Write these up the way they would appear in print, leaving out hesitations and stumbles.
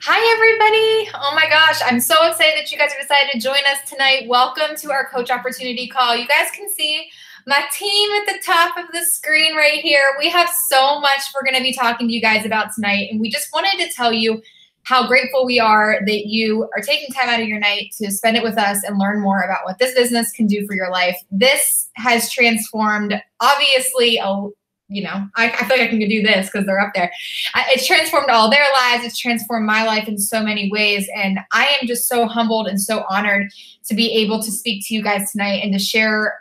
Hi, everybody. Oh my gosh, I'm so excited that you guys have decided to join us tonight. Welcome to our Coach Opportunity Call. You guys can see my team at the top of the screen right here. We have so much we're going to be talking to you guys about tonight, and we just wanted to tell you how grateful we are that you are taking time out of your night to spend it with us and learn more about what this business can do for your life. This has transformed, obviously, I feel like I can do this because they're up there. It's transformed all their lives. It's transformed my life in so many ways. And I am just so humbled and so honored to be able to speak to you guys tonight and to share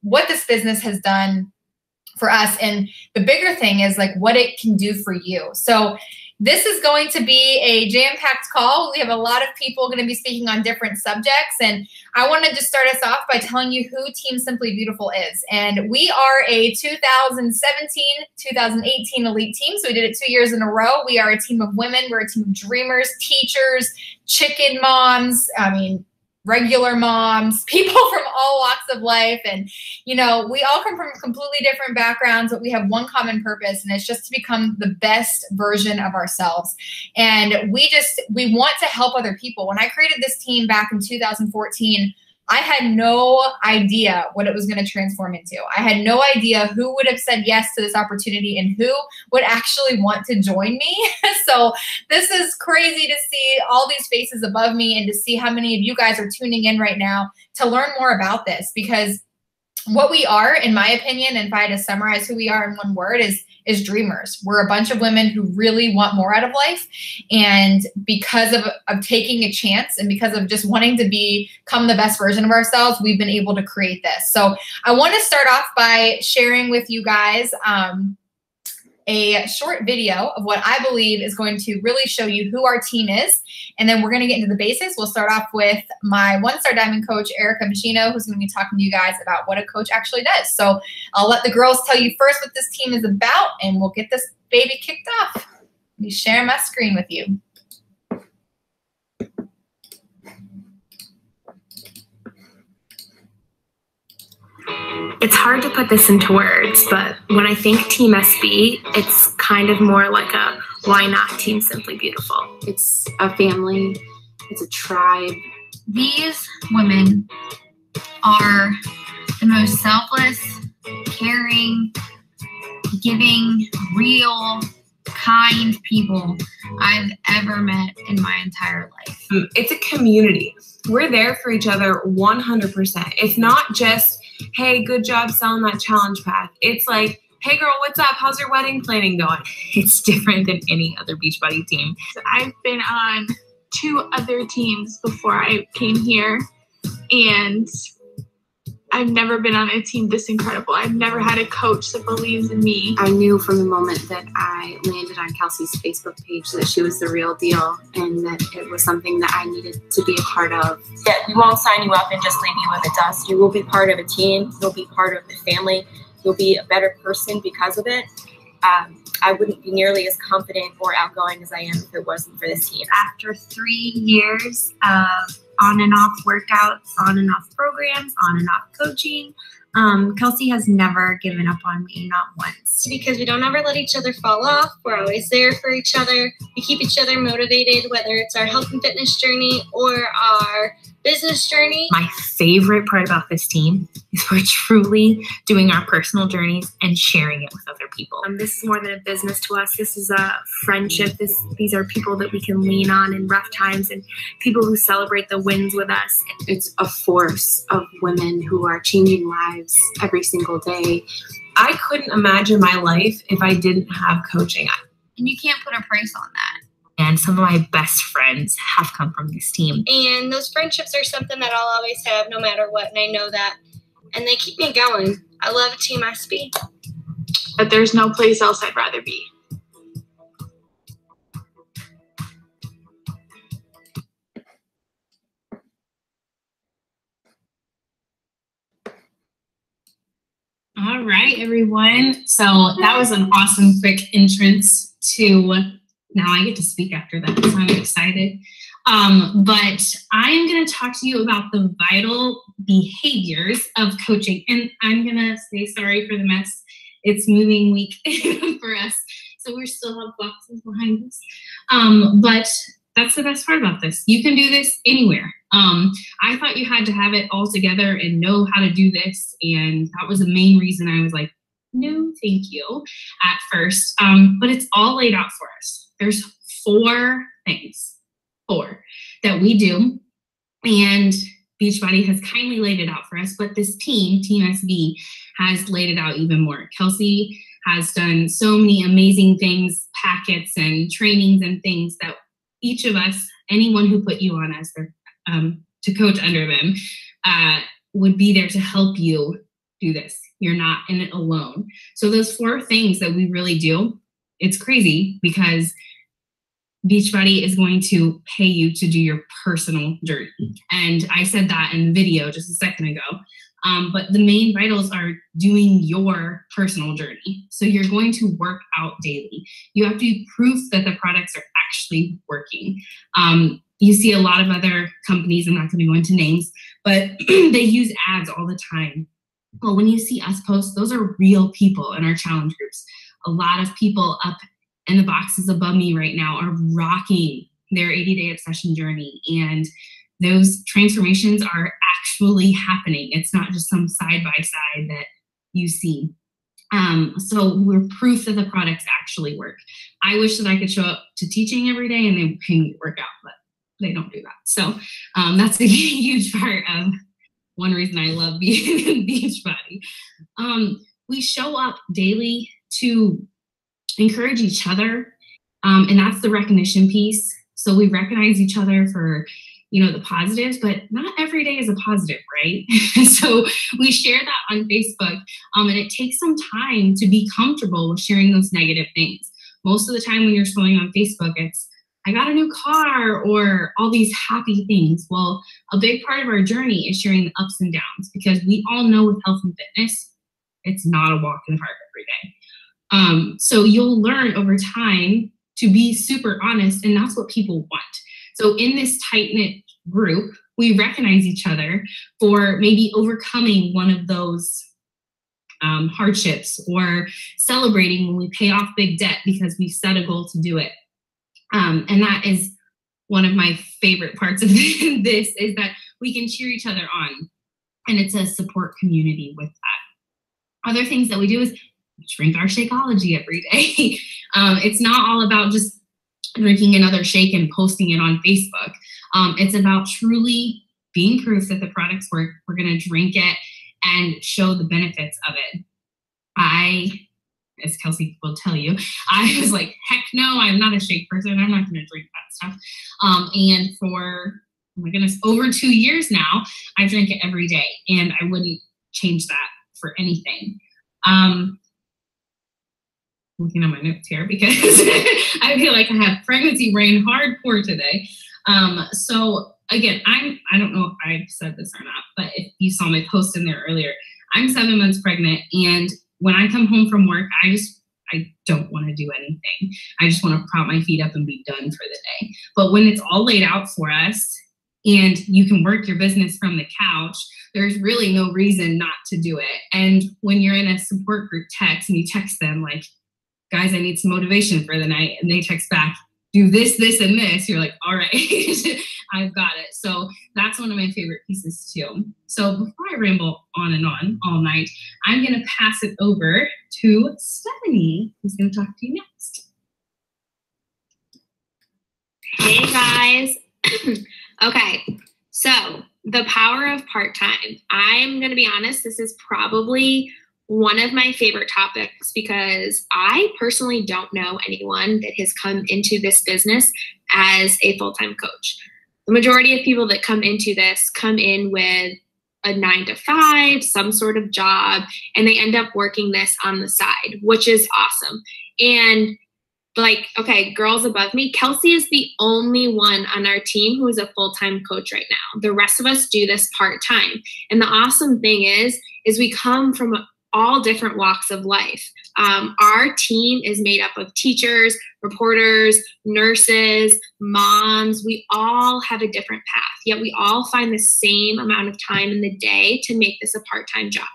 what this business has done for us. And the bigger thing is like what it can do for you. So this is going to be a jam-packed call. We have a lot of people going to be speaking on different subjects. And I want to just start us off by telling you who Team Simply Beautiful is. And we are a 2017-2018 elite team. So we did it 2 years in a row. We are a team of women. We're a team of dreamers, teachers, chicken moms, regular moms, people from all walks of life. And, we all come from completely different backgrounds, but we have one common purpose, and it's just to become the best version of ourselves. And we want to help other people. When I created this team back in 2014, I had no idea what it was going to transform into. I had no idea who would have said yes to this opportunity and who would actually want to join me. So this is crazy to see all these faces above me and to see how many of you guys are tuning in right now to learn more about this, because what we are, in my opinion, and if I had to summarize who we are in one word, is dreamers. We're a bunch of women who really want more out of life. And because of taking a chance and because of just wanting to become the best version of ourselves, we've been able to create this. So I want to start off by sharing with you guys a short video of what I believe is going to really show you who our team is. And then we're going to get into the basics. We'll start off with my one-star diamond coach, Erica Machino, who's going to be talking to you guys about what a coach actually does. So I'll let the girls tell you first what this team is about, and we'll get this baby kicked off. Let me share my screen with you. It's hard to put this into words, but when I think Team SB, it's kind of more like a why not Team Simply Beautiful. It's a family. It's a tribe. These women are the most selfless, caring, giving, real, kind people I've ever met in my entire life. It's a community. We're there for each other 100%. It's not just, hey, good job selling that challenge path. It's like, hey girl, what's up? How's your wedding planning going? It's different than any other Beachbody team. I've been on 2 other teams before I came here, and I've never been on a team this incredible. I've never had a coach that believes in me. I knew from the moment that I landed on Kelsey's Facebook page that she was the real deal and that it was something that I needed to be a part of. Yeah, we won't sign you up and just leave you with a dust. You will be part of a team. You'll be part of the family. You'll be a better person because of it. I wouldn't be nearly as confident or outgoing as I am if it wasn't for this team. After 3 years of on and off workouts, on and off programs, on and off coaching, Kelsey has never given up on me, not once. Because we don't ever let each other fall off. We're always there for each other. We keep each other motivated, whether it's our health and fitness journey or our business journey. My favorite part about this team is we're truly doing our personal journeys and sharing it with other people. This is more than a business to us. This is a friendship. These are people that we can lean on in rough times and people who celebrate the wins with us. It's a force of women who are changing lives every single day. I couldn't imagine my life if I didn't have coaching. And you can't put a price on that. And some of my best friends have come from this team. And those friendships are something that I'll always have no matter what, and I know that. And they keep me going. I love Team SB. But there's no place else I'd rather be. All right, everyone. So that was an awesome quick entrance to, now I get to speak after that, so I'm excited. But I'm going to talk to you about the vital behaviors of coaching. And I'm going to say sorry for the mess. It's moving week for us. So we still have boxes behind us. But that's the best part about this. You can do this anywhere. I thought you had to have it all together and know how to do this. And that was the main reason I was like, no, thank you at first. But it's all laid out for us. There's 4 things, 4 that we do. And Beachbody has kindly laid it out for us, but this Team SB, has laid it out even more. Kelsey has done so many amazing things, packets and trainings and things that each of us, anyone who put you on as their, to coach under them, would be there to help you do this. You're not in it alone. So those 4 things that we really do, it's crazy because Beachbody is going to pay you to do your personal journey. And I said that in the video just a second ago. But the main vitals are doing your personal journey. So you're going to work out daily. You have to be proof that the products are actually working. You see a lot of other companies, I'm not going to go into names, but they use ads all the time. Well, when you see us post, those are real people in our challenge groups. A lot of people up in the boxes above me right now are rocking their 80-day obsession journey. And those transformations are actually happening. It's not just some side-by-side that you see. So we're proof that the products actually work. I wish that I could show up to teaching every day and they would pay me to work out, but they don't do that. So that's a huge part of one reason I love being in Beachbody. We show up daily to encourage each other, and that's the recognition piece. So we recognize each other for, the positives, but not every day is a positive, right? So we share that on Facebook, and it takes some time to be comfortable with sharing those negative things. Most of the time when you're scrolling on Facebook, it's, I got a new car, or all these happy things. Well, a big part of our journey is sharing the ups and downs, because we all know with health and fitness, it's not a walk in the park every day. So you'll learn over time to be super honest, and that's what people want. So in this tight-knit group, we recognize each other for maybe overcoming one of those hardships, or celebrating when we pay off big debt because we set a goal to do it. And that is one of my favorite parts of this, is that we can cheer each other on, and it's a support community with that. Other things that we do is drink our Shakeology every day. It's not all about just drinking another shake and posting it on Facebook. It's about truly being proof that the products work. We're going to drink it and show the benefits of it. As Kelsey will tell you, I was like, heck no, I'm not a shake person. I'm not going to drink that stuff. And for, oh my goodness, over 2 years now, I drink it every day, and I wouldn't change that for anything. Looking at my notes here because I feel like I have pregnancy brain hardcore today. So again, I don't know if I said this or not, but if you saw my post in there earlier, I'm 7 months pregnant, and when I come home from work, I don't want to do anything. I just want to prop my feet up and be done for the day. But when it's all laid out for us and you can work your business from the couch, there's really no reason not to do it. And when you're in a support group text and you text them like, guys, I need some motivation for the night, and they text back, do this, this, and this, you're like, all right, I've got it. So that's one of my favorite pieces too. So before I ramble on and on all night, I'm going to pass it over to Stephanie, who's going to talk to you next. Hey guys. Okay, so the power of part-time. I'm going to be honest, this is probably one of my favorite topics, because I personally don't know anyone that has come into this business as a full-time coach. The majority of people that come into this come in with a 9-to-5, some sort of job, and they end up working this on the side, which is awesome. And like, okay, girls above me, Kelsey is the only one on our team who is a full-time coach right now. The rest of us do this part-time. And the awesome thing is we come from all different walks of life. Our team is made up of teachers, reporters, nurses, moms. We all have a different path, yet we all find the same amount of time in the day to make this a part-time job.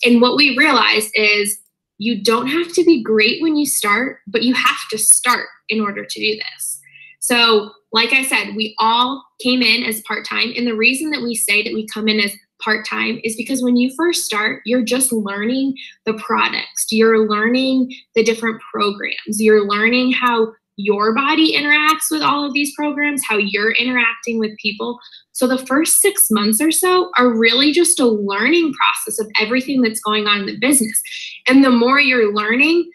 And what we realize is you don't have to be great when you start, but you have to start in order to do this. So like I said, we all came in as part-time. And the reason that we say that we come in as part-time is because when you first start, you're just learning the products. You're learning the different programs. You're learning how your body interacts with all of these programs, how you're interacting with people. So the first 6 months or so are really just a learning process of everything that's going on in the business. And the more you're learning,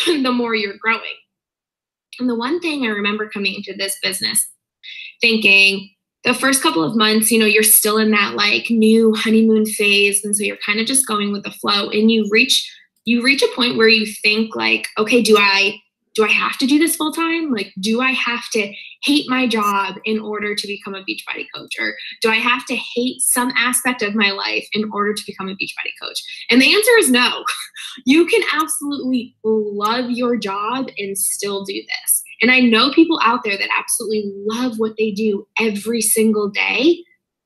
the more you're growing. And the one thing I remember coming into this business thinking, the first couple of months, you know, you're still in that like new honeymoon phase. And so you're kind of just going with the flow, and you reach a point where you think like, okay, do I have to do this full time? Like, do I have to hate my job in order to become a Beachbody coach? Or do I have to hate some aspect of my life in order to become a Beachbody coach? And the answer is no. You can absolutely love your job and still do this. And I know people out there that absolutely love what they do every single day,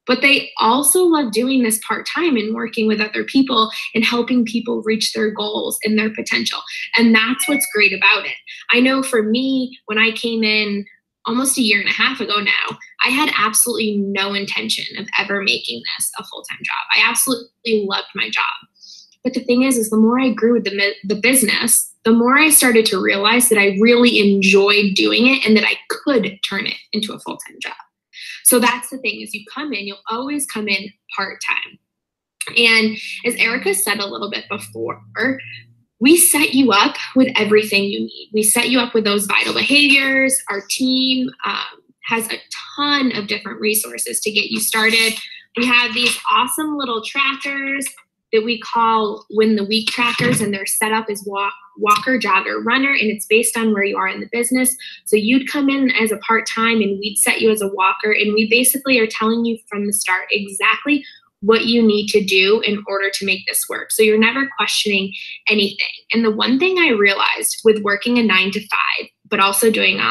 but they also love doing this part-time and working with other people and helping people reach their goals and their potential. And that's what's great about it. I know for me, when I came in almost a year and a half ago now, I had absolutely no intention of ever making this a full-time job. I absolutely loved my job. But the thing is the more I grew with the business, the more I started to realize that I really enjoyed doing it and that I could turn it into a full-time job. So that's the thing, is you come in, you'll always come in part-time. And as Erica said a little bit before, we set you up with everything you need. We set you up with those vital behaviors. Our team has a ton of different resources to get you started. We have these awesome little trackers that we call Win the Week trackers, and they're set up as walker, jogger, runner, and it's based on where you are in the business. So you'd come in as a part-time and we'd set you as a walker, and we basically are telling you from the start exactly what you need to do in order to make this work. So you're never questioning anything. And the one thing I realized with working a 9 to 5, but also doing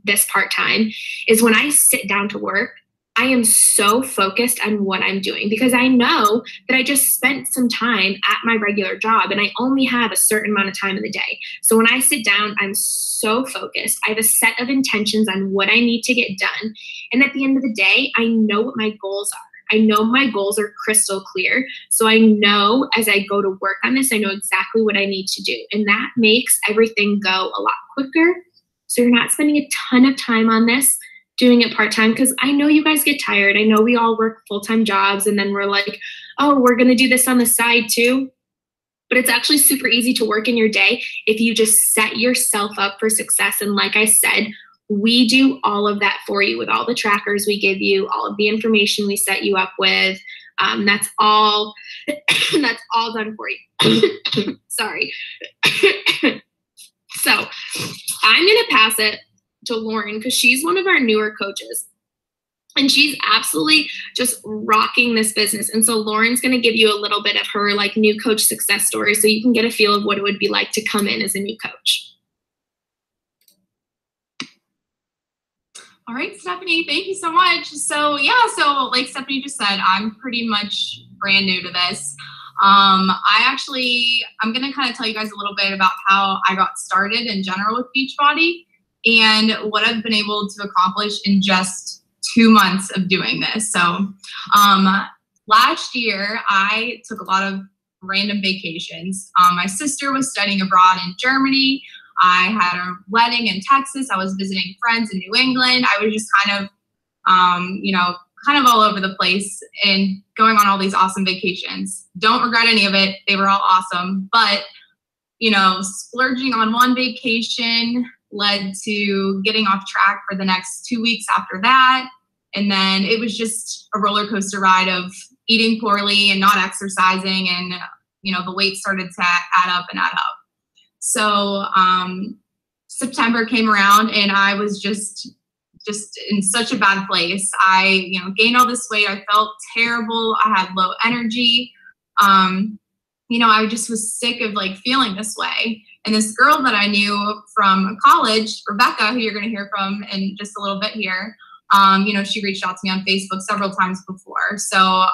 this part-time, is when I sit down to work, I am so focused on what I'm doing because I know that I just spent some time at my regular job and I only have a certain amount of time in the day. So when I sit down, I'm so focused. I have a set of intentions on what I need to get done. And at the end of the day, I know what my goals are. I know my goals are crystal clear. So I know as I go to work on this, I know exactly what I need to do. And that makes everything go a lot quicker. So you're not spending a ton of time on this, doing it part-time, because I know you guys get tired. I know we all work full-time jobs and then we're like, oh, we're going to do this on the side too. But it's actually super easy to work in your day if you just set yourself up for success. And like I said, we do all of that for you with all the trackers we give you, all of the information we set you up with. That's all done for you. Sorry. So I'm going to pass it to Lauren because she's one of our newer coaches and she's absolutely just rocking this business. And so Lauren's going to give you a little bit of her like new coach success story so you can get a feel of what it would be like to come in as a new coach. All right, Stephanie, thank you so much. So like Stephanie just said, I'm pretty much brand new to this. I'm going to kind of tell you guys a little bit about how I got started in general with Beachbody and what I've been able to accomplish in just 2 months of doing this. So last year, I took a lot of random vacations. My sister was studying abroad in Germany. I had a wedding in Texas. I was visiting friends in New England. I was just kind of all over the place and going on all these awesome vacations. Don't regret any of it. They were all awesome. But, splurging on one vacation led to getting off track for the next 2 weeks after that. And then it was just a roller coaster ride of eating poorly and not exercising. And, the weight started to add up. So September came around and I was just in such a bad place. I, gained all this weight. I felt terrible. I had low energy. I just was sick of feeling this way. And this girl that I knew from college, Rebecca, who you're going to hear from in just a little bit here, she reached out to me on Facebook several times before. So,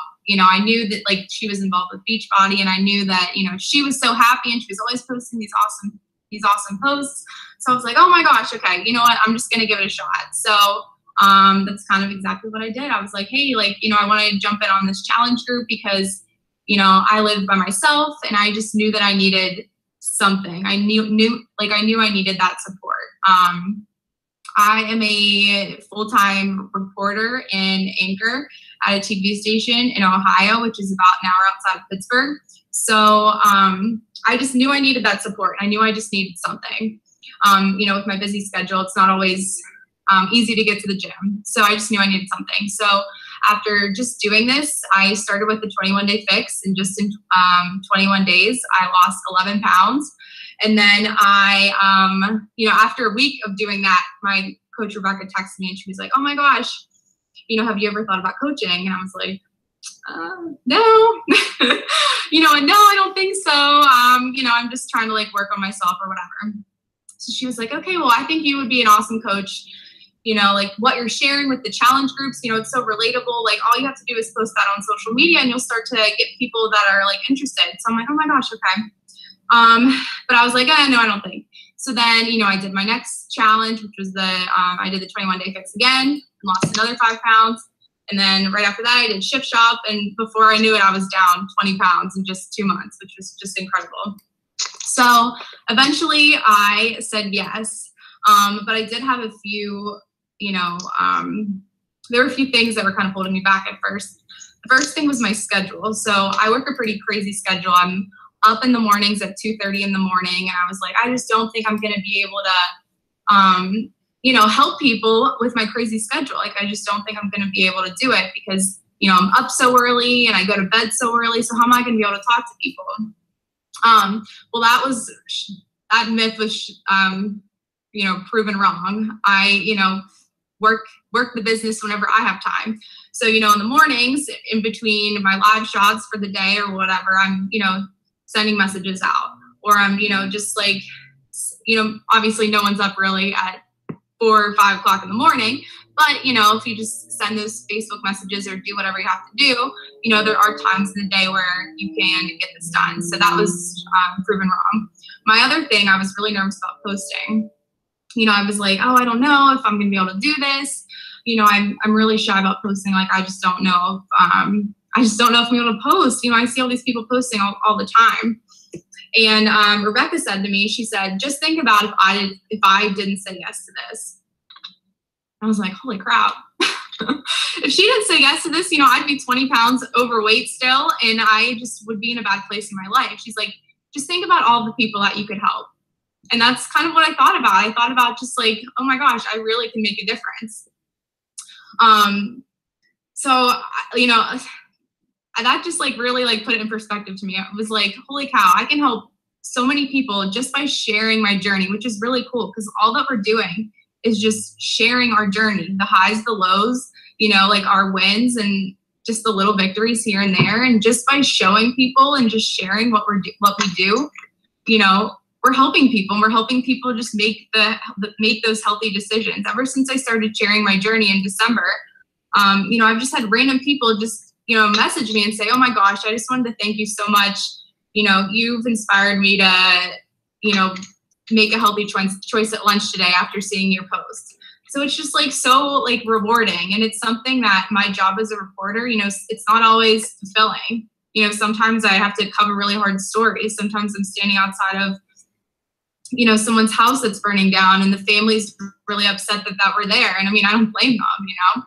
I knew that she was involved with Beachbody and I knew that, she was so happy and she was always posting these awesome these awesome posts. So I was like, oh my gosh, okay, you know what? I'm just going to give it a shot. So that's kind of exactly what I did. I was like, hey, like, you know, I want to jump in on this challenge group because, you know, I live by myself and I just knew that I needed something. I knew I needed that support. I am a full-time reporter and anchor at a TV station in Ohio, which is about an hour outside of Pittsburgh. So I just knew I needed that support. I knew I just needed something. You know, with my busy schedule, it's not always easy to get to the gym. So I just knew I needed something. So after just doing this, I started with the 21-day fix, and just in 21 days, I lost 11 pounds. And then I, you know, after a week of doing that, my coach Rebecca texted me and she was like, oh my gosh, you know, have you ever thought about coaching? And I was like, no, you know, and no, I don't think so. You know, I'm just trying to like work on myself or whatever. So she was like, okay, well, I think you would be an awesome coach. You know, like what you're sharing with the challenge groups, you know, it's so relatable. Like all you have to do is post that on social media and you'll start to get people that are like interested. So I'm like, oh my gosh, okay. But I was like, no, I don't think. So then, you know, I did my next challenge, which was I did the 21-day fix again, and lost another 5 pounds. And then right after that, I did Shift Shop. And before I knew it, I was down 20 pounds in just 2 months, which was just incredible. So eventually I said yes. But I did have a few, you know, there were a few things that were kind of holding me back at first. The first thing was my schedule. So I work a pretty crazy schedule. I'm up in the mornings at 2:30 in the morning. And I was like, I just don't think I'm going to be able to, you know, help people with my crazy schedule. Like, I just don't think I'm going to be able to do it because, you know, I'm up so early and I go to bed so early. So how am I going to be able to talk to people? Well, that myth was, you know, proven wrong. I, you know, work the business whenever I have time. So, you know, in the mornings in between my live shots for the day or whatever, I'm, you know, sending messages out, or I'm, you know, just like, you know, obviously no one's up really at 4 or 5 o'clock in the morning, but, you know, if you just send those Facebook messages or do whatever you have to do, you know, there are times in the day where you can get this done. So that was proven wrong. My other thing, I was really nervous about posting. You know, I was like, oh, I don't know if I'm going to be able to do this. You know, I'm really shy about posting. Like, I just don't know if, I just don't know if I'm able to post. You know, I see all these people posting all the time. And Rebecca said to me, she said, just think about if I didn't say yes to this. I was like, holy crap. If she didn't say yes to this, you know, I'd be 20 pounds overweight still, and I just would be in a bad place in my life. She's like, just think about all the people that you could help. And that's kind of what I thought about. I thought about just like, oh my gosh, I really can make a difference. So, you know, that just like really like put it in perspective to me. It was like, holy cow, I can help so many people just by sharing my journey, which is really cool because all that we're doing is just sharing our journey, the highs, the lows, you know, like our wins and just the little victories here and there. And just by showing people and just sharing what we do, you know, we're helping people, and we're helping people just make those healthy decisions. Ever since I started sharing my journey in December, you know, I've just had random people just, you know, message me and say, oh my gosh, I just wanted to thank you so much. You know, you've inspired me to, you know, make a healthy choice at lunch today after seeing your post. So it's just like so like rewarding. And it's something that my job as a reporter, you know, it's not always fulfilling. You know, sometimes I have to cover really hard stories. Sometimes I'm standing outside of, you know, someone's house that's burning down and the family's really upset that we're there. And I mean, I don't blame them, you know?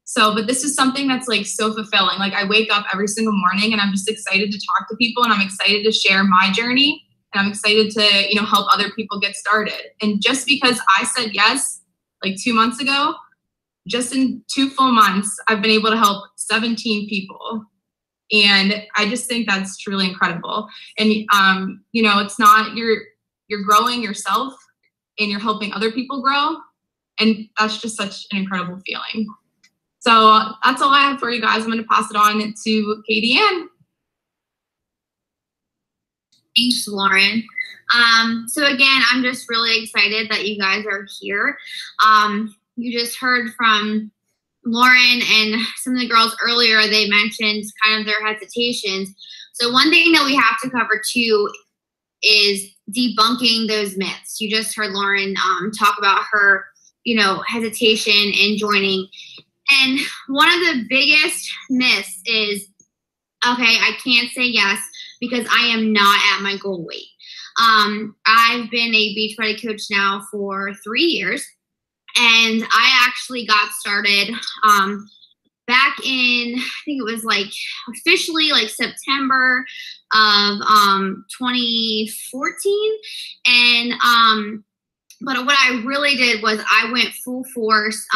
So, but this is something that's like so fulfilling. Like I wake up every single morning and I'm just excited to talk to people, and I'm excited to share my journey, and I'm excited to, you know, help other people get started. And just because I said yes, like 2 months ago, just in 2 full months, I've been able to help 17 people. And I just think that's truly incredible. And, you know, it's not, you're growing yourself and you're helping other people grow. And that's just such an incredible feeling. So that's all I have for you guys. I'm going to pass it on to Katie Ann. Thanks, Lauren. So again, I'm just really excited that you guys are here. You just heard from Lauren and some of the girls earlier. They mentioned kind of their hesitations. So one thing that we have to cover too is debunking those myths. You just heard Lauren talk about her, hesitation in joining. And one of the biggest myths is, okay, I can't say yes because I am not at my goal weight. I've been a Beachbody coach now for 3 years, and I actually got started back in, I think it was officially September of 2014. And but what I really did was I went full force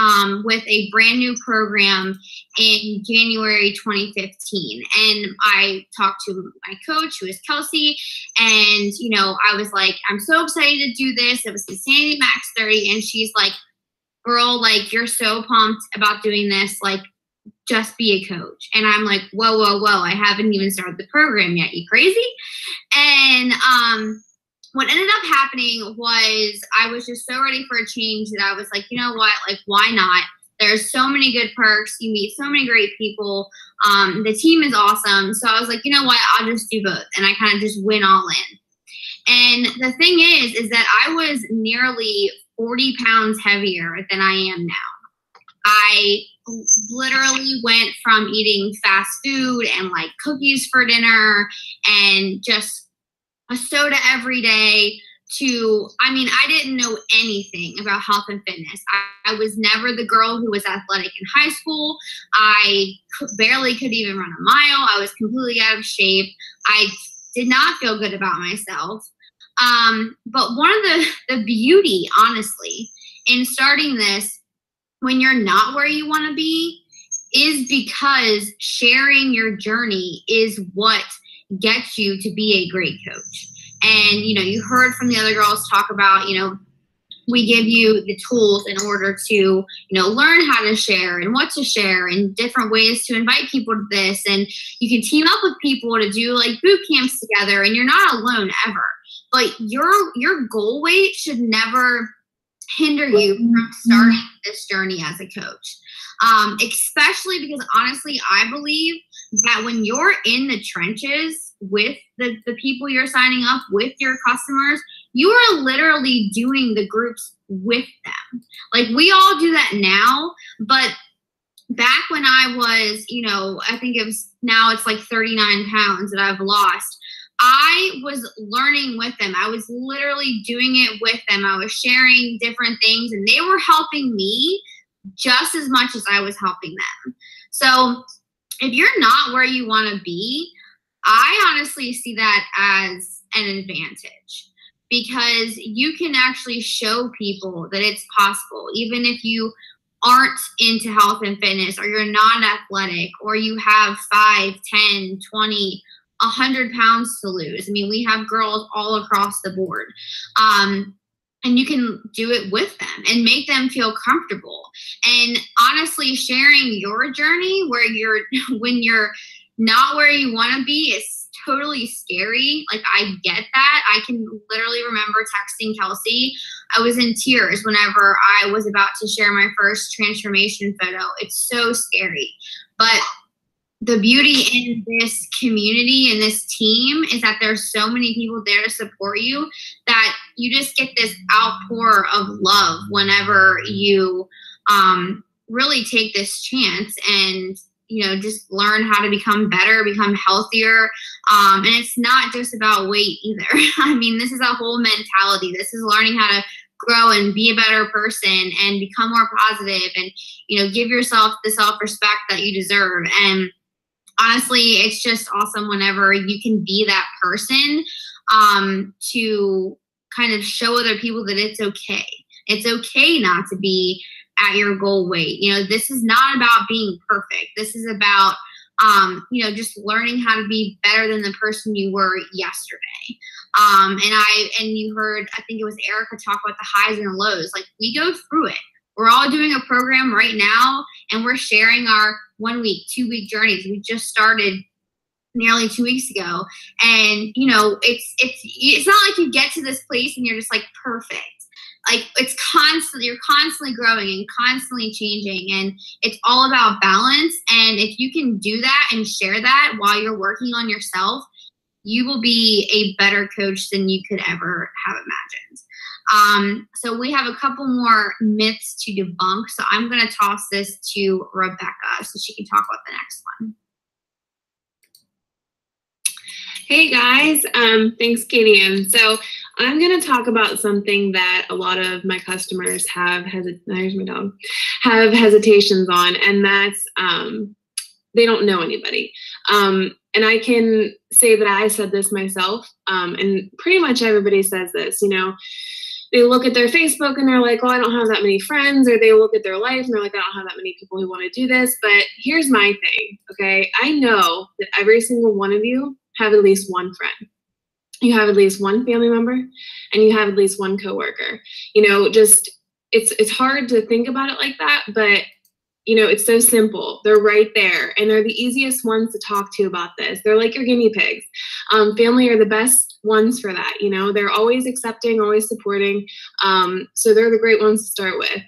with a brand new program in January 2015. And I talked to my coach, who is Kelsey, and, I was like, I'm so excited to do this. It was the Sandy Max 30. And she's like, girl, you're so pumped about doing this. Just be a coach. And I'm like, whoa, whoa, whoa. I haven't even started the program yet. You crazy? And, what ended up happening was I was just so ready for a change that I was like, you know what, why not? There's so many good perks. You meet so many great people. The team is awesome. So I was like, you know what, I'll just do both. And I kind of just went all in. And the thing is that I was nearly 40 pounds heavier than I am now. I literally went from eating fast food and cookies for dinner and just a soda every day to, I didn't know anything about health and fitness. I was never the girl who was athletic in high school. I barely could even run a mile. I was completely out of shape. I did not feel good about myself. But one of the beauty, honestly, in starting this when you're not where you want to be is because sharing your journey is what gets you to be a great coach. And, you heard from the other girls talk about, we give you the tools in order to, learn how to share and what to share and different ways to invite people to this. And you can team up with people to do boot camps together, and you're not alone ever. But your goal weight should never hinder you from starting this journey as a coach. Especially because honestly, I believe that when you're in the trenches with the people you're signing up, with your customers, you are literally doing the groups with them. We all do that now, but back when I was, I think now it's 39 pounds that I've lost. I was learning with them. I was literally doing it with them. I was sharing different things, and they were helping me just as much as I was helping them. So if you're not where you want to be, I honestly see that as an advantage, because you can actually show people that it's possible, even if you aren't into health and fitness, or you're not athletic, or you have 5, 10, 20, 100 pounds to lose. We have girls all across the board. And you can do it with them and make them feel comfortable. And honestly, sharing your journey when you're not where you want to be is totally scary. I get that. I can literally remember texting Kelsey. I was in tears whenever I was about to share my first transformation photo. It's so scary. But the beauty in this community and this team is that there's so many people there to support you that you just get this outpour of love whenever you really take this chance and, just learn how to become better, become healthier. And it's not just about weight either. This is a whole mentality. This is learning how to grow and be a better person and become more positive and, give yourself the self-respect that you deserve. And honestly, it's just awesome whenever you can be that person to kind of show other people that it's okay. It's okay not to be at your goal weight. This is not about being perfect. This is about, just learning how to be better than the person you were yesterday. And you heard, I think it was Erica, talk about the highs and the lows. We go through it. We're all doing a program right now, and we're sharing our 1 week, 2 week journeys. We just started nearly 2 weeks ago. And, it's not like you get to this place and you're just perfect. It's constantly, you're constantly growing and constantly changing, and it's all about balance. And if you can do that and share that while you're working on yourself, you will be a better coach than you could ever have imagined. So we have a couple more myths to debunk. So I'm going to toss this to Rebecca so she can talk about the next one. Hey guys, thanks Guinean. So I'm going to talk about something that a lot of my customers have hesitations on, and that's they don't know anybody. And I can say that I said this myself, and pretty much everybody says this, you know. They look at their Facebook and they're like, oh, I don't have that many friends, or they look at their life and they're like, I don't have that many people who want to do this. But here's my thing, okay? I know that every single one of you have at least one friend. You have at least one family member, and you have at least one coworker. You know, just it's hard to think about it like that, but you know, it's so simple. They're right there, and they're the easiest ones to talk to about this. They're like your guinea pigs. Family are the best ones for that. You know, they're always accepting, always supporting. So they're the great ones to start with.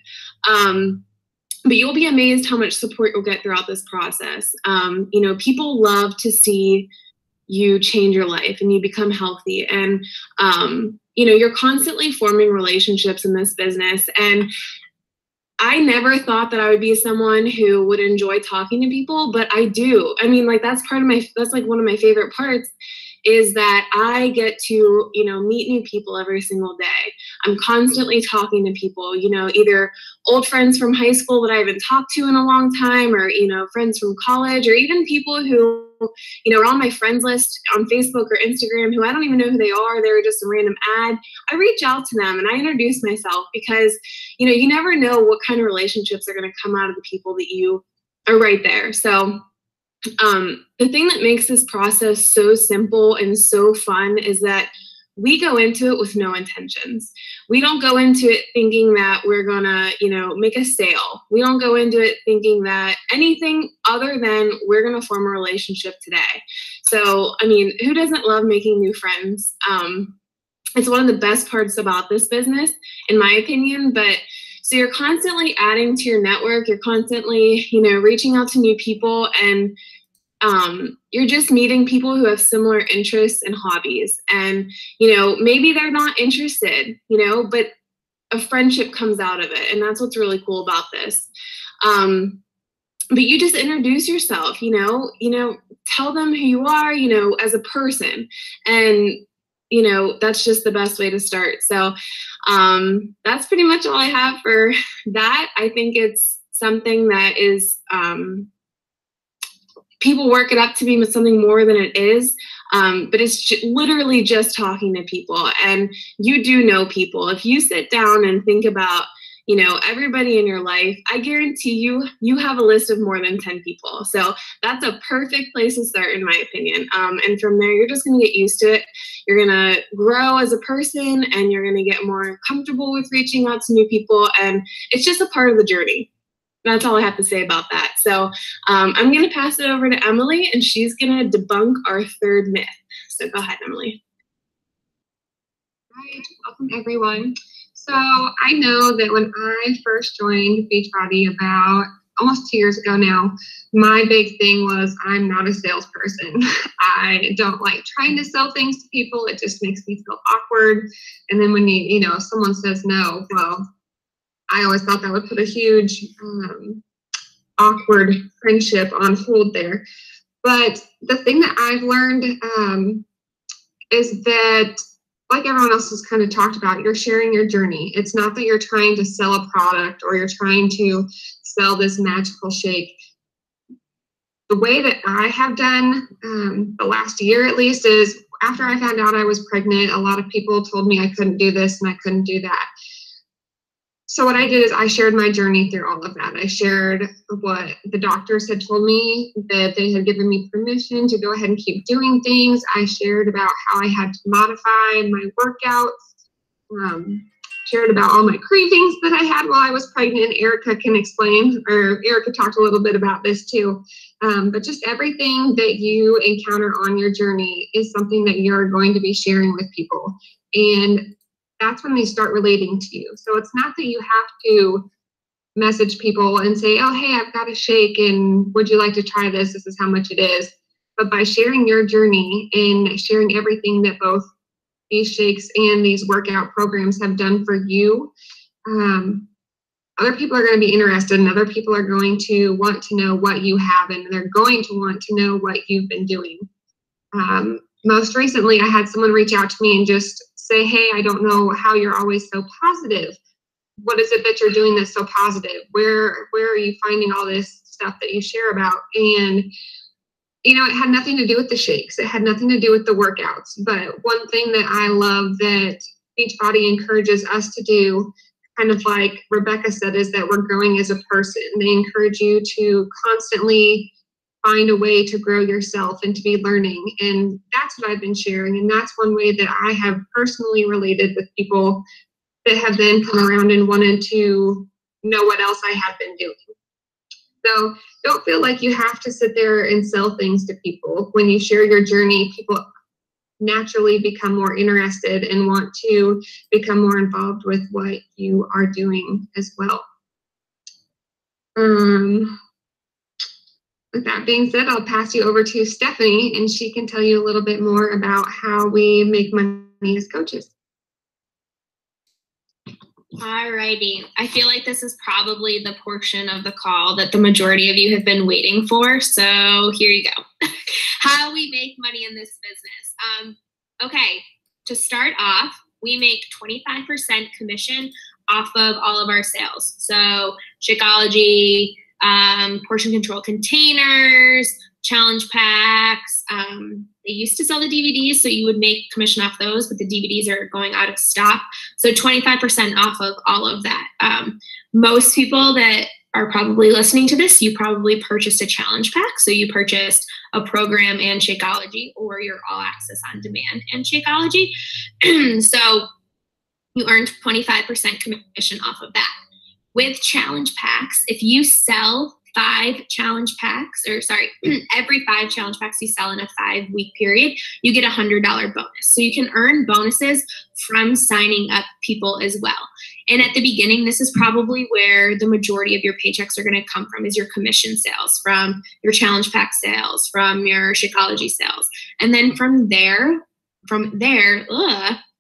But you'll be amazed how much support you'll get throughout this process. You know, people love to see you change your life and you become healthy. And, you know, you're constantly forming relationships in this business. And I never thought that I would be someone who would enjoy talking to people, but I do. I mean, like, that's like one of my favorite parts, is that I get to, you know, meet new people every single day. I'm constantly talking to people, you know, either old friends from high school that I haven't talked to in a long time, or, you know, friends from college, or even people who, you know, are on my friends list on Facebook or Instagram who I don't even know who they are. They were just a random ad. I reach out to them and I introduce myself because, you know, you never know what kind of relationships are going to come out of the people that you are right there. So the thing that makes this process so simple and so fun is that we go into it with no intentions. We don't go into it thinking that we're gonna, you know, make a sale. We don't go into it thinking that anything other than we're gonna form a relationship today. So, I mean, who doesn't love making new friends? It's one of the best parts about this business, in my opinion. But so you're constantly adding to your network. You're constantly, you know, reaching out to new people, and you're just meeting people who have similar interests and hobbies. And, you know, maybe they're not interested, you know, but a friendship comes out of it. And that's what's really cool about this. But you just introduce yourself, you know, tell them who you are, you know, as a person. And, you know, that's just the best way to start. So that's pretty much all I have for that. I think it's something that is, people work it up to be something more than it is, but it's literally just talking to people. And you do know people. If you sit down and think about, you know, everybody in your life, I guarantee you have a list of more than 10 people. So that's a perfect place to start, in my opinion. And from there, you're just going to get used to it. You're going to grow as a person, and you're going to get more comfortable with reaching out to new people. And it's just a part of the journey. That's all I have to say about that. So I'm going to pass it over to Emily, and she's going to debunk our third myth. So go ahead, Emily. All right, welcome everyone. So I know that when I first joined Beachbody about almost 2 years ago now, my big thing was I'm not a salesperson. I don't like trying to sell things to people. It just makes me feel awkward. And then when you know, someone says no, well, I always thought that would put a huge awkward friendship on hold there. But the thing that I've learned is that, like everyone else has kind of talked about, you're sharing your journey. It's not that you're trying to sell a product or you're trying to sell this magical shake. The way that I have done the last year at least is, after I found out I was pregnant, a lot of people told me I couldn't do this and I couldn't do that. So what I did is I shared my journey through all of that. I shared what the doctors had told me, that they had given me permission to go ahead and keep doing things. I shared about how I had to modify my workouts, shared about all my cravings that I had while I was pregnant. Erica can explain, or Erica talked a little bit about this too. But just everything that you encounter on your journey is something that you're going to be sharing with people. And that's when they start relating to you. So it's not that you have to message people and say, oh, hey, I've got a shake and would you like to try this? This is how much it is. But by sharing your journey and sharing everything that both these shakes and these workout programs have done for you, other people are going to be interested, and other people are going to want to know what you have, and they're going to want to know what you've been doing. Most recently, I had someone reach out to me and just say, hey, I don't know how you're always so positive. What is it that you're doing that's so positive? Where are you finding all this stuff that you share about? And, you know, it had nothing to do with the shakes. It had nothing to do with the workouts. But one thing that I love that Beachbody encourages us to do, kind of like Rebecca said, is that we're growing as a person. They encourage you to constantly find a way to grow yourself and to be learning. And that's what I've been sharing. And that's one way that I have personally related with people that have then come around and wanted to know what else I have been doing. So don't feel like you have to sit there and sell things to people. When you share your journey, people naturally become more interested and want to become more involved with what you are doing as well. With that being said, I'll pass you over to Stephanie, and she can tell you a little bit more about how we make money as coaches. Alrighty. I feel like this is probably the portion of the call that the majority of you have been waiting for. So here you go. How we make money in this business. Okay, to start off, we make 25% commission off of all of our sales. So Shakeology, portion control containers, challenge packs. They used to sell the DVDs, so you would make commission off those, but the DVDs are going out of stock. So 25% off of all of that. Most people that are probably listening to this, you probably purchased a challenge pack. So you purchased a program and Shakeology, or your all access on demand and Shakeology. So you earned 25% commission off of that. With challenge packs, if you sell 5 challenge packs, or sorry, every 5 challenge packs you sell in a 5-week period, you get a $100 bonus. So you can earn bonuses from signing up people as well. And at the beginning, this is probably where the majority of your paychecks are going to come from, is your commission sales, from your challenge pack sales, from your Shakeology sales. And then from there,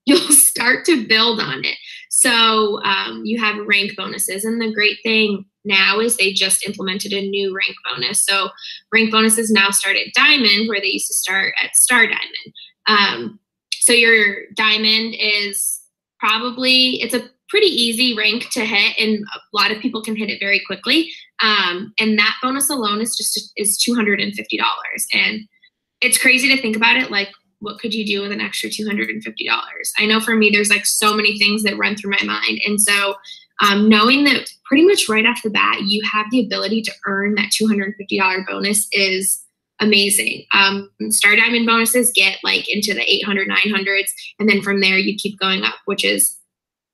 you'll start to build on it. So you have rank bonuses. And the great thing now is they just implemented a new rank bonus. So rank bonuses now start at Diamond, where they used to start at Star Diamond. So your Diamond is probably, it's a pretty easy rank to hit, and a lot of people can hit it very quickly. And that bonus alone is $250. And it's crazy to think about it. Like, what could you do with an extra $250? I know for me, there's like so many things that run through my mind. And so knowing that pretty much right off the bat, you have the ability to earn that $250 bonus is amazing. Star Diamond bonuses get like into the 800, 900s. And then from there, you keep going up, which is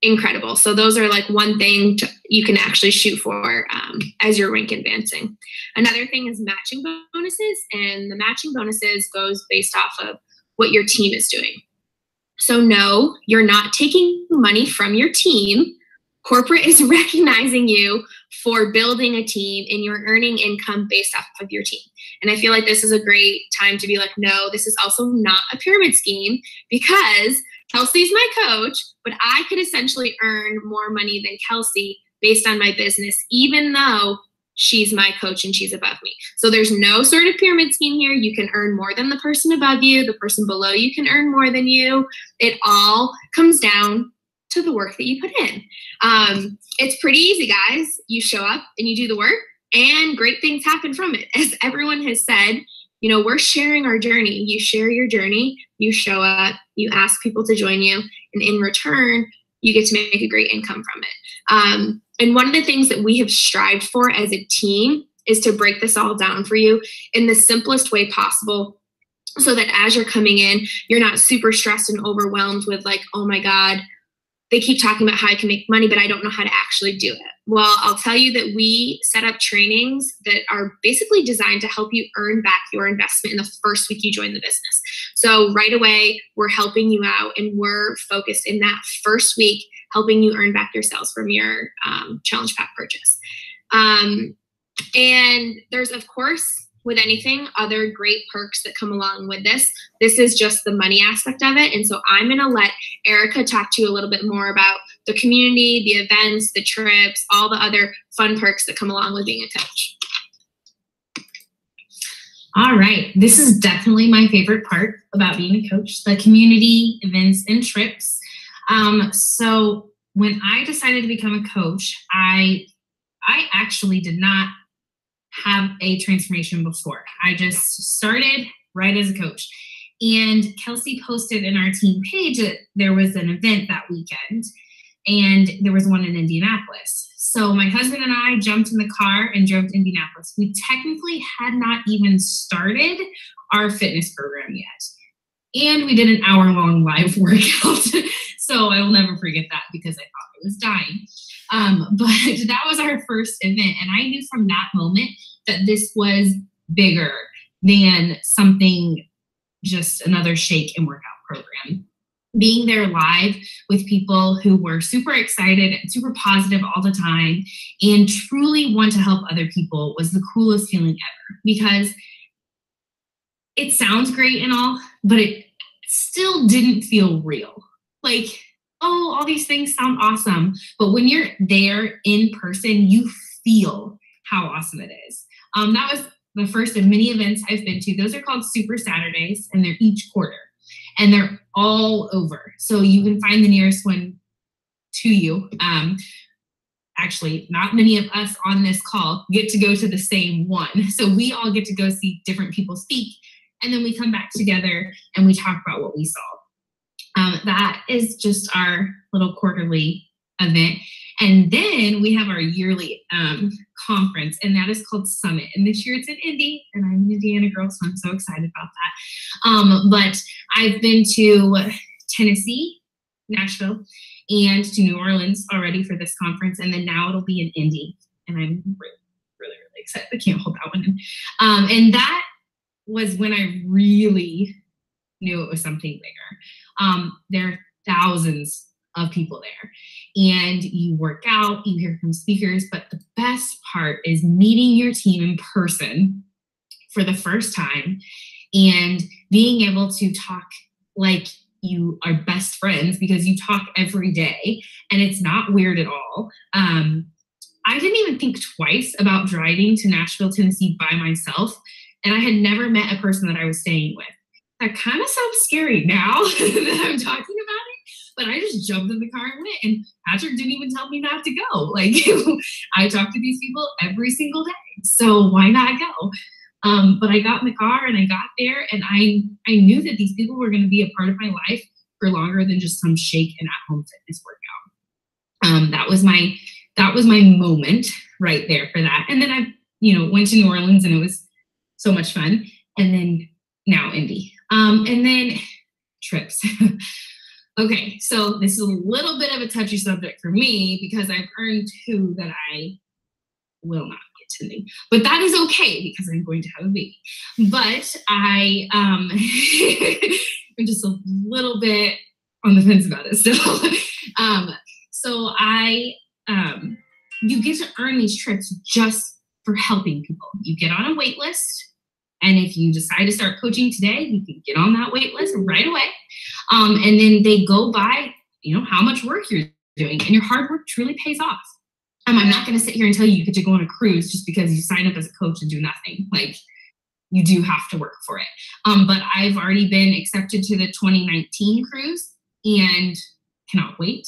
incredible. So those are like one thing you can actually shoot for as your rank advancing. Another thing is matching bonuses. And the matching bonuses goes based off of what your team is doing. So no, you're not taking money from your team. Corporate is recognizing you for building a team, and you're earning income based off of your team. And I feel like this is a great time to be like, no, this is also not a pyramid scheme, because Kelsey's my coach, but I could essentially earn more money than Kelsey based on my business, even though she's my coach and she's above me. So there's no sort of pyramid scheme here. You can earn more than the person above you. The person below you can earn more than you. It all comes down to the work that you put in. It's pretty easy, guys. You show up and you do the work, and great things happen from it. As everyone has said, you know, we're sharing our journey. You share your journey, you show up, you ask people to join you, and in return, you get to make a great income from it. And one of the things that we have strived for as a team is to break this all down for you in the simplest way possible, so that as you're coming in, you're not super stressed and overwhelmed with like, oh my God, they keep talking about how I can make money, but I don't know how to actually do it. Well, I'll tell you that we set up trainings that are basically designed to help you earn back your investment in the first week you join the business. So right away, we're helping you out, and we're focused in that first week, helping you earn back your sales from your challenge pack purchase. And there's, of course, with anything, other great perks that come along with this. This is just the money aspect of it. And so I'm going to let Erica talk to you a little bit more about the community, the events, the trips, all the other fun perks that come along with being a coach. All right. This is definitely my favorite part about being a coach, the community, events, and trips. So when I decided to become a coach, I actually did not have a transformation before. I just started right as a coach. And Kelsey posted in our team page that there was an event that weekend, and there was one in Indianapolis. So my husband and I jumped in the car and drove to Indianapolis. We technically had not even started our fitness program yet. And we did an hour-long live workout. So I will never forget that because I thought I was dying. But that was our first event. And I knew from that moment that this was bigger than something, just another shake and workout program. Being there live with people who were super excited and super positive all the time and truly want to help other people was the coolest feeling ever, because it sounds great and all, but it still didn't feel real. Like, oh, all these things sound awesome. But when you're there in person, you feel how awesome it is. That was the first of many events I've been to. Those are called Super Saturdays, and they're each quarter. And they're all over. So you can find the nearest one to you. Actually, not many of us on this call get to go to the same one. So we all get to go see different people speak. And then we come back together and we talk about what we saw. That is just our little quarterly event. And then we have our yearly conference, and that is called Summit. And this year it's in Indy, and I'm an Indiana girl, so I'm so excited about that. But I've been to Tennessee, Nashville, and to New Orleans already for this conference, and then now it'll be in Indy. And I'm really excited. I can't hold that one in. And that was when I really knew it was something bigger. There are thousands of people there, and you work out, you hear from speakers, but the best part is meeting your team in person for the first time and being able to talk like you are best friends, because you talk every day and it's not weird at all. I didn't even think twice about driving to Nashville, Tennessee by myself, and I had never met a person that I was staying with. That kind of sounds scary now that I'm talking about it, but I just jumped in the car and went, and Patrick didn't even tell me not to go. Like, I talk to these people every single day, so why not go? But I got in the car and I got there, and I knew that these people were going to be a part of my life for longer than just some shake and at-home fitness workout. That was my moment right there for that. And then I, went to New Orleans, and it was so much fun. And then now Indy. And then trips. Okay, so this is a little bit of a touchy subject for me because I've earned 2 that I will not be attending. But that is okay because I'm going to have a baby. But I'm just a little bit on the fence about it still. So you get to earn these trips just for helping people. You get on a wait list. And if you decide to start coaching today, you can get on that wait list right away. And then they go by, how much work you're doing, and your hard work truly pays off. I'm not going to sit here and tell you get to go on a cruise just because you sign up as a coach and do nothing. Like, you do have to work for it. But I've already been accepted to the 2019 cruise and cannot wait.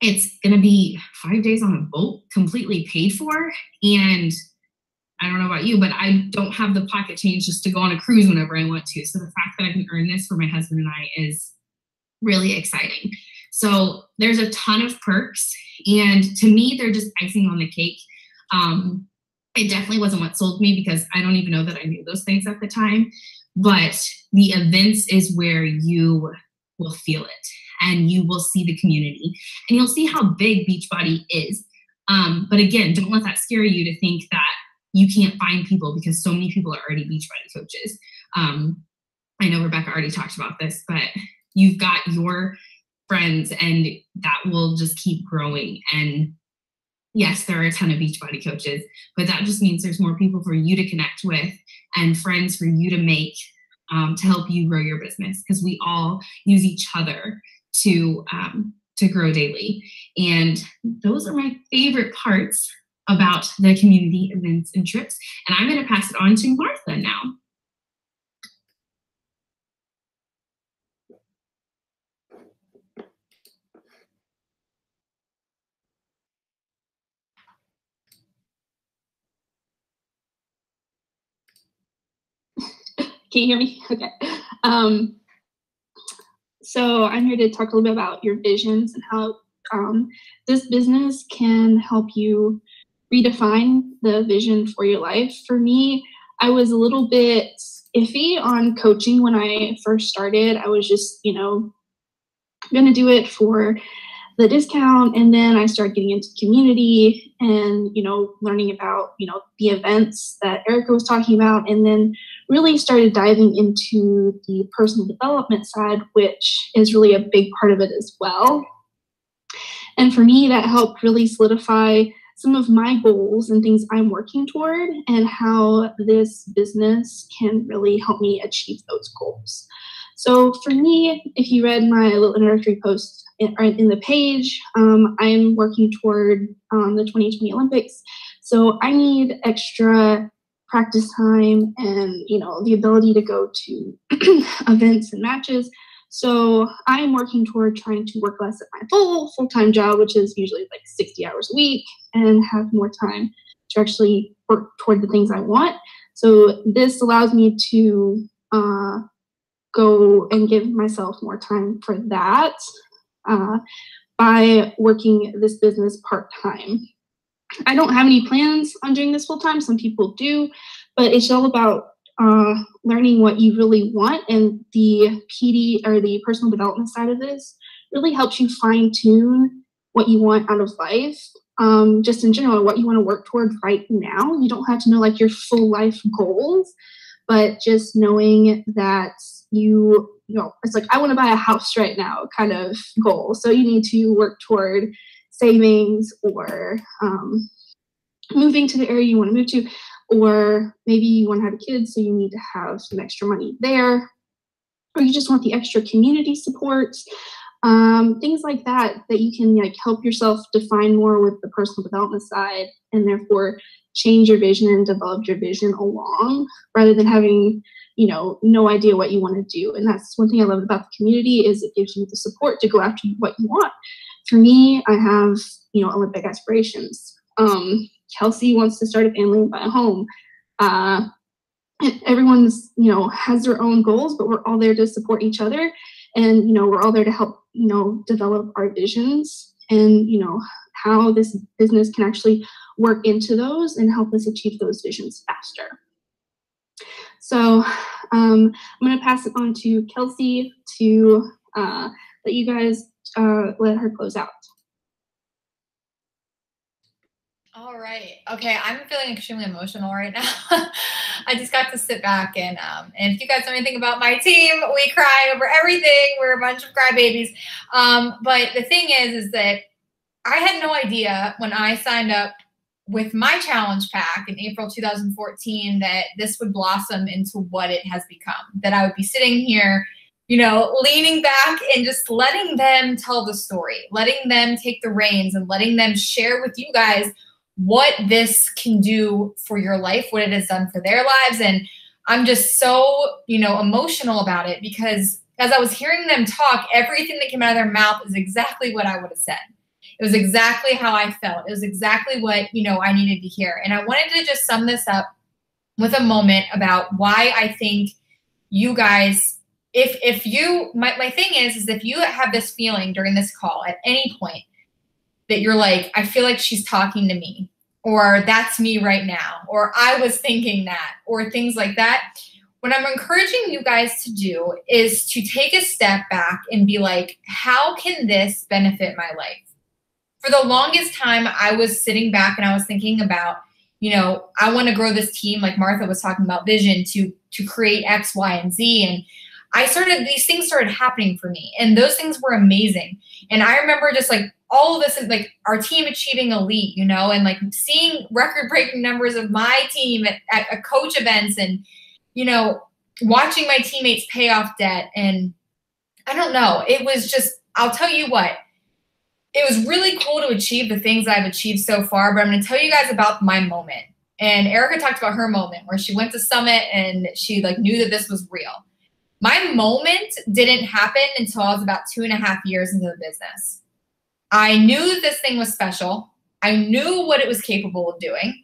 It's going to be 5 days on a boat, completely paid for, and I don't know about you, but I don't have the pocket change just to go on a cruise whenever I want to. So the fact that I can earn this for my husband and I is really exciting. So there's a ton of perks. And to me, they're just icing on the cake. It definitely wasn't what sold me because I don't even know that I knew those things at the time. But the events is where you will feel it, and you will see the community, and you'll see how big Beachbody is. But again, don't let that scare you to think that you can't find people, because so many people are already Beachbody coaches. I know Rebecca already talked about this, but you've got your friends, and that will just keep growing. And yes, there are a ton of Beachbody coaches, but that just means there's more people for you to connect with and friends for you to make to help you grow your business, because we all use each other to grow daily. And those are my favorite parts about the community events and trips. And I'm going to pass it on to Martha now. Can you hear me? Okay. So I'm here to talk a little bit about your visions and how this business can help you redefine the vision for your life. For me, I was a little bit iffy on coaching when I first started. I was just, going to do it for the discount. And then I started getting into community and, learning about, the events that Erica was talking about, and then really started diving into the personal development side, which is really a big part of it as well. And for me, that helped really solidify some of my goals and things I'm working toward, and how this business can really help me achieve those goals. So for me, if you read my little introductory post in the page, I'm working toward the 2020 Olympics. So I need extra practice time and, the ability to go to events and matches. So I'm working toward trying to work less at my full-time job, which is usually like 60 hours a week, and have more time to actually work toward the things I want. So this allows me to go and give myself more time for that by working this business part-time. I don't have any plans on doing this full-time. Some people do, but it's all about learning what you really want, and the PD or the personal development side of this really helps you fine-tune what you want out of life. Just in general, what you want to work toward right now. You don't have to know like your full life goals, but just knowing that it's like, I want to buy a house right now kind of goal. So you need to work toward savings, or moving to the area you want to move to, or maybe you want to have a kid, so you need to have some extra money there, or you just want the extra community support, things like that you can help yourself define more with the personal development side, and therefore change your vision and develop your vision along, rather than having no idea what you want to do. And that's one thing I love about the community, is it gives you the support to go after what you want. For me, I have Olympic aspirations. Kelsey wants to start a family and buy a home. Everyone's has their own goals, but we're all there to support each other, and we're all there to help develop our visions, and how this business can actually work into those and help us achieve those visions faster. So I'm going to pass it on to Kelsey to let you guys let her close out. All right. Okay. I'm feeling extremely emotional right now. I just got to sit back and if you guys know anything about my team, we cry over everything. We're a bunch of crybabies. But the thing is that I had no idea when I signed up with my challenge pack in April 2014 that this would blossom into what it has become, that I would be sitting here, leaning back and just letting them tell the story, letting them take the reins, and letting them share with you guys what this can do for your life, what it has done for their lives. And I'm just so, emotional about it, because as I was hearing them talk, everything that came out of their mouth is exactly what I would have said. It was exactly how I felt. It was exactly what, I needed to hear. And I wanted to just sum this up with a moment about why I think you guys, my thing is if you have this feeling during this call at any point that you're like, I feel like she's talking to me, or that's me right now, or I was thinking that, or things like that, what I'm encouraging you guys to do is to take a step back and be like, how can this benefit my life? For the longest time, I was sitting back and I was thinking about, I want to grow this team, like Martha was talking about vision, to create X, Y, and Z. And these things started happening for me, and those things were amazing. And I remember just like all of this, like our team achieving elite, you know, and like seeing record-breaking numbers of my team at coach events, and, you know, watching my teammates pay off debt. And I don't know, it was just, I'll tell you what, it was really cool to achieve the things I've achieved so far, but I'm going to tell you guys about my moment. And Erica talked about her moment where she went to Summit and she like knew that this was real. My moment didn't happen until I was about 2.5 years into the business. I knew that this thing was special. I knew what it was capable of doing.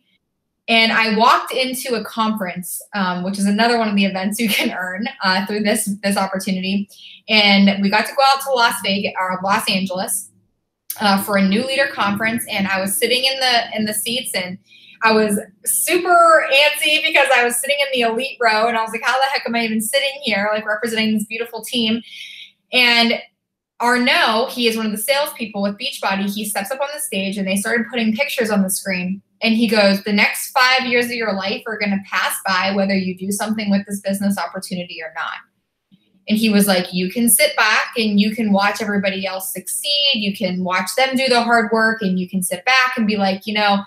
And I walked into a conference, which is another one of the events you can earn through this opportunity. And we got to go out to Los Angeles for a new leader conference. And I was sitting in the seats, and I was super antsy because I was sitting in the elite row, and I was like, how the heck am I even sitting here, like representing this beautiful team? And Arnaud, he is one of the salespeople with Beachbody. He steps up on the stage, and they started putting pictures on the screen. And he goes, the next 5 years of your life are going to pass by whether you do something with this business opportunity or not. And he was like, you can sit back and you can watch everybody else succeed. You can watch them do the hard work, and you can sit back and be like, you know,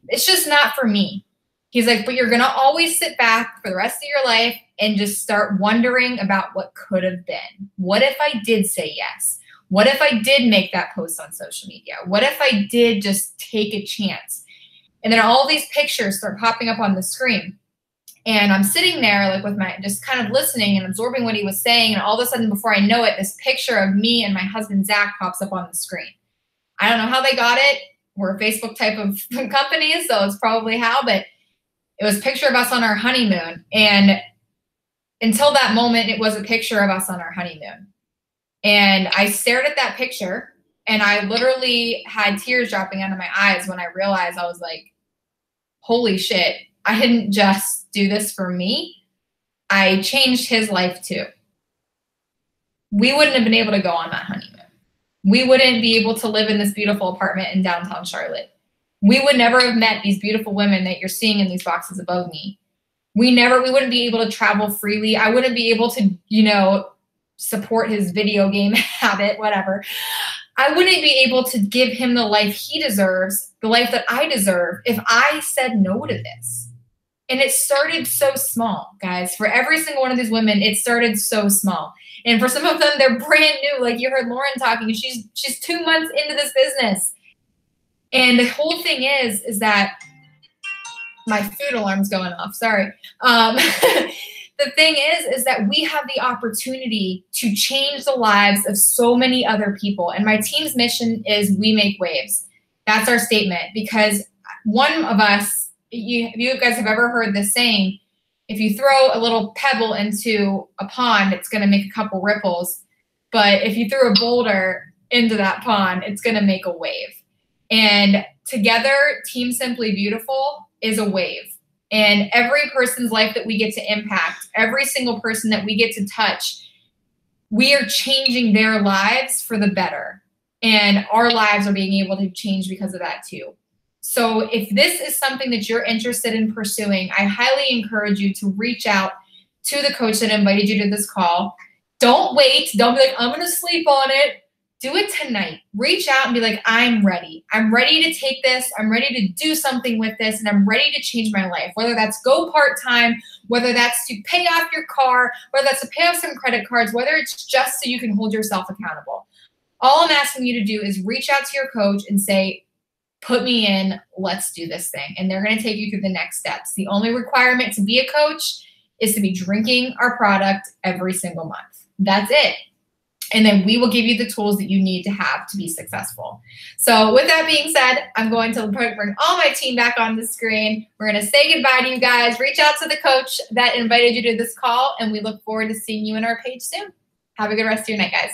it's just not for me. He's like, but you're going to always sit back for the rest of your life and just start wondering about what could have been. What if I did say yes? What if I did make that post on social media? What if I did just take a chance? And then all these pictures start popping up on the screen. And I'm sitting there like with my, just kind of listening and absorbing what he was saying. And all of a sudden, before I know it, this picture of me and my husband, Zach, pops up on the screen. I don't know how they got it. We're a Facebook type of company, so it's probably how, but it was a picture of us on our honeymoon. And until that moment, it was a picture of us on our honeymoon. And I stared at that picture, and I literally had tears dropping out of my eyes when I realized, I was like, holy shit, I didn't just do this for me. I changed his life too. We wouldn't have been able to go on that honeymoon. We wouldn't be able to live in this beautiful apartment in downtown Charlotte. We would never have met these beautiful women that you're seeing in these boxes above me. We wouldn't be able to travel freely. I wouldn't be able to, you know, support his video game habit, whatever. I wouldn't be able to give him the life he deserves, the life that I deserve, if I said no to this. And it started so small, guys. For every single one of these women, it started so small. And for some of them, they're brand new. Like you heard Lauren talking, she's 2 months into this business. And the whole thing is that my food alarm's going off. Sorry. The thing is that we have the opportunity to change the lives of so many other people. And my team's mission is we make waves. That's our statement, because one of us, you guys have ever heard this saying, if you throw a little pebble into a pond, it's going to make a couple ripples. But if you throw a boulder into that pond, it's going to make a wave. And together, Team Simply Beautiful is a wave. And every person's life that we get to impact, every single person that we get to touch, we are changing their lives for the better. And our lives are being able to change because of that too. So if this is something that you're interested in pursuing, I highly encourage you to reach out to the coach that invited you to this call. Don't wait. Don't be like, I'm going to sleep on it. Do it tonight. Reach out and be like, I'm ready. I'm ready to take this. I'm ready to do something with this, and I'm ready to change my life. Whether that's go part-time, whether that's to pay off your car, whether that's to pay off some credit cards, whether it's just so you can hold yourself accountable. All I'm asking you to do is reach out to your coach and say, put me in, let's do this thing. And they're going to take you through the next steps. The only requirement to be a coach is to be drinking our product every single month. That's it. And then we will give you the tools that you need to have to be successful. So with that being said, I'm going to bring all my team back on the screen. We're going to say goodbye to you guys. Reach out to the coach that invited you to this call, and we look forward to seeing you in our page soon. Have a good rest of your night, guys.